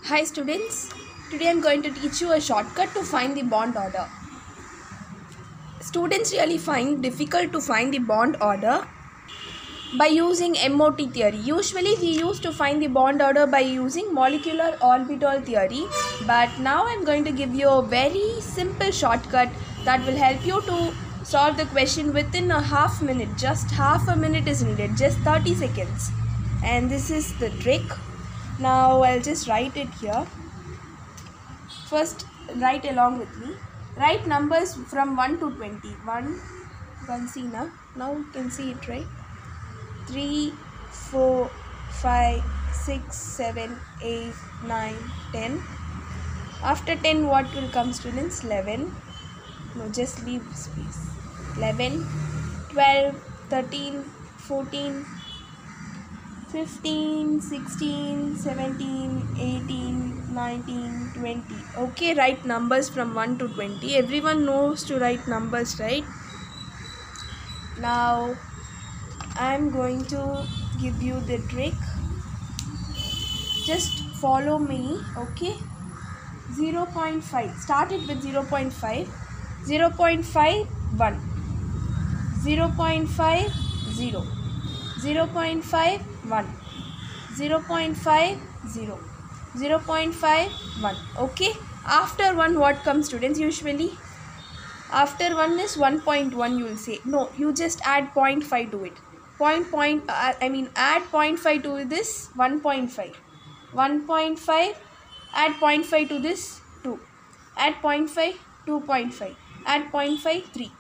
Hi students, today I am going to teach you a shortcut to find the bond order. Students really find difficult to find the bond order by using MOT theory. Usually we used to find the bond order by using molecular orbital theory, but now I am going to give you a very simple shortcut that will help you to solve the question within a half minute. Just half a minute is needed, just 30 seconds. And this is the trick. Now I'll just write it here. First, write along with me. Write numbers from 1 to 20. 1, you can see now. Now you can see it, right? 3, 4, 5, 6, 7, 8, 9, 10. After 10, what will come, students? 11. No, just leave space. 11, 12, 13, 14, 15, 16, 17, 18, 19, 20. Okay, write numbers from 1 to 20. Everyone knows to write numbers, right? Now, I am going to give you the trick. Just follow me, okay? 0.5. Start it with 0.5. 0.5, 1. 0.5, 0. 0.5, 1. 0.5, 0. 0.5, 1. Okay. After 1, what comes, students? Usually, after 1 is 1.1, you will say. No, you just add 0.5 to it. Add 0.5 to this 1.5. 1.5, add 0.5 to this 2. Add 0.5, 2.5. Add 0.5, 3.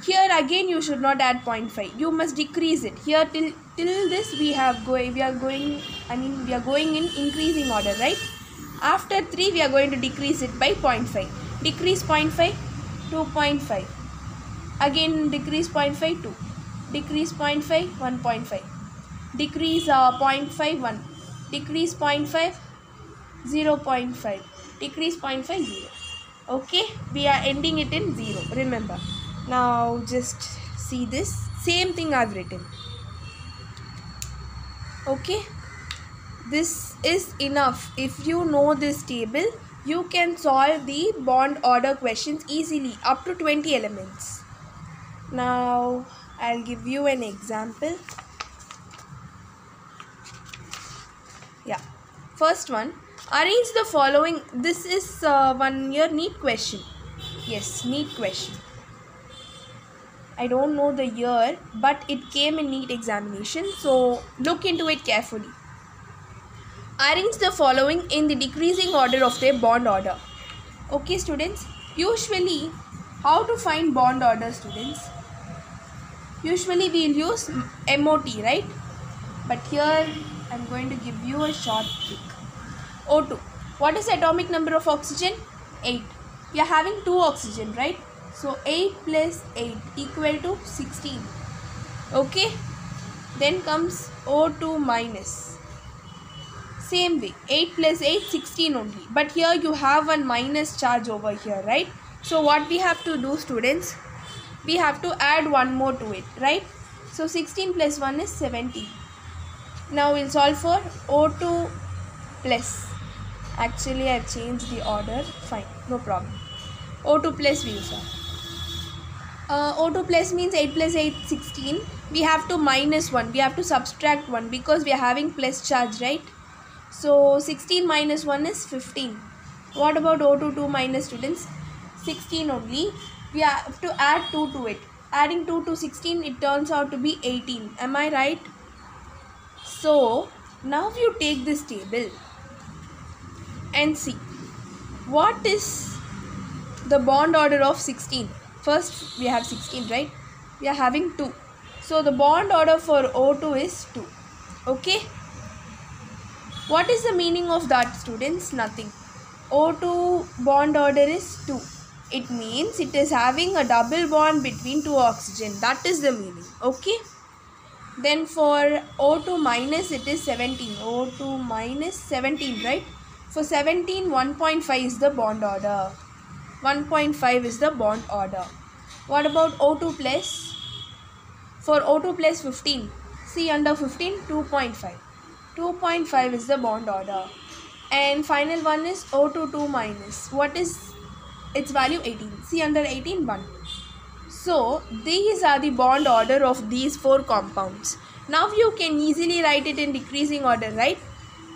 Here again you should not add 0.5. You must decrease it. Here till this we are going in increasing order, right? After 3 we are going to decrease it by 0.5. Decrease 0.5, 2.5. Again decrease 0.5, 2. Decrease 0.5, 1.5. Decrease 0.5, 1. Decrease 0.5, 0.5. Decrease 0.5, 0. Okay, we are ending it in 0. Remember. Now just see this. Same thing I've written. Okay. This is enough. If you know this table, you can solve the bond order questions easily up to 20 elements. Now I'll give you an example. Yeah. First one. Arrange the following. This is 1 year NEET question. Yes, NEET question. I don't know the year, but it came in NEET examination, so look into it carefully. Arrange the following in the decreasing order of their bond order. Okay, students. Usually, how to find bond order, students? Usually, we'll use MOT, right? But here, I'm going to give you a short trick. O2. What is the atomic number of oxygen? 8. We are having 2 oxygen, right? So 8 plus 8 equal to 16. Okay. Then comes O2 minus. Same way. 8 plus 8, 16 only. But here you have one minus charge over here, right? So what we have to do, students? We have to add one more to it, right? So 16 plus 1 is 17. Now we'll solve for O2 plus. Actually, I've changed the order. Fine. No problem. O2 plus we will solve. O2 plus means 8 plus 8, 16. We have to minus 1. We have to subtract 1 because we are having plus charge, right? So 16 minus 1 is 15. What about O2 2 minus, students? 16 only. We have to add 2 to it. Adding 2 to 16, it turns out to be 18. Am I right? So now you take this table and see what is the bond order of 16. First, we have 16, right? We are having 2. So, the bond order for O2 is 2. Okay? What is the meaning of that, students? Nothing. O2 bond order is 2. It means it is having a double bond between 2 oxygen. That is the meaning. Okay? Then for O2 minus, it is 17. O2 minus 17, right? For 17, 1.5 is the bond order. 1.5 is the bond order. What about O2 plus? For O2 plus 15. See under 15, 2.5. 2.5 is the bond order. and final one is O22 minus. What is its value? 18. See, under 18, 1. So these are the bond order of these 4 compounds. Now you can easily write it in decreasing order, right?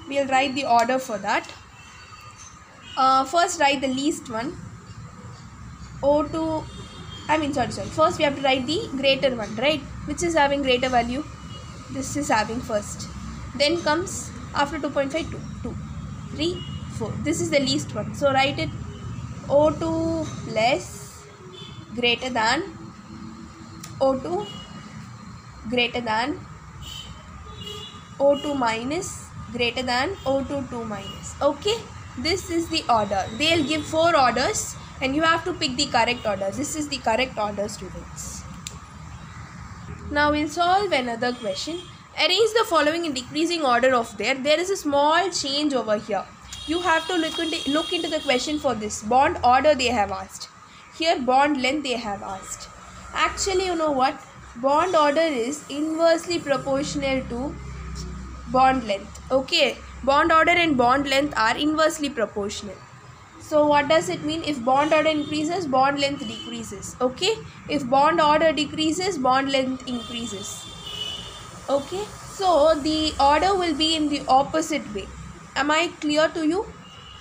We'll write the order for that. First write the least one. First we have to write the greater one, right? Which is having greater value? This is having first. Then comes after 2.5, 2, 3, 4. This is the least one. So write it O2 plus greater than O2 greater than O2 minus greater than O22 minus. Okay, this is the order. They'll give 4 orders and you have to pick the correct order. This is the correct order, students. Now we'll solve another question. Arrange the following in decreasing order of there. There is a small change over here. You have to look into the question for this. Bond order they have asked. Here bond length they have asked. Actually, you know what? Bond order is inversely proportional to bond length. Okay. Bond order and bond length are inversely proportional. So what does it mean? If bond order increases, bond length decreases. Okay. If bond order decreases, bond length increases. Okay. So the order will be in the opposite way. Am I clear to you?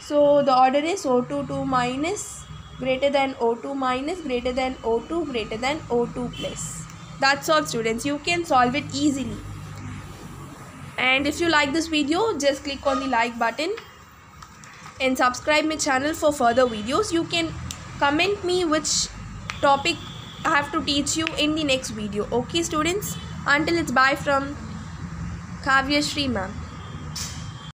So the order is O22 minus greater than O2 minus greater than O2 greater than O2 plus. That's all, students. You can solve it easily. And if you like this video, just click on the like button and subscribe my channel for further videos. You can comment me which topic I have to teach you in the next video. Okay, students? Until it's bye from Kavyashree ma'am.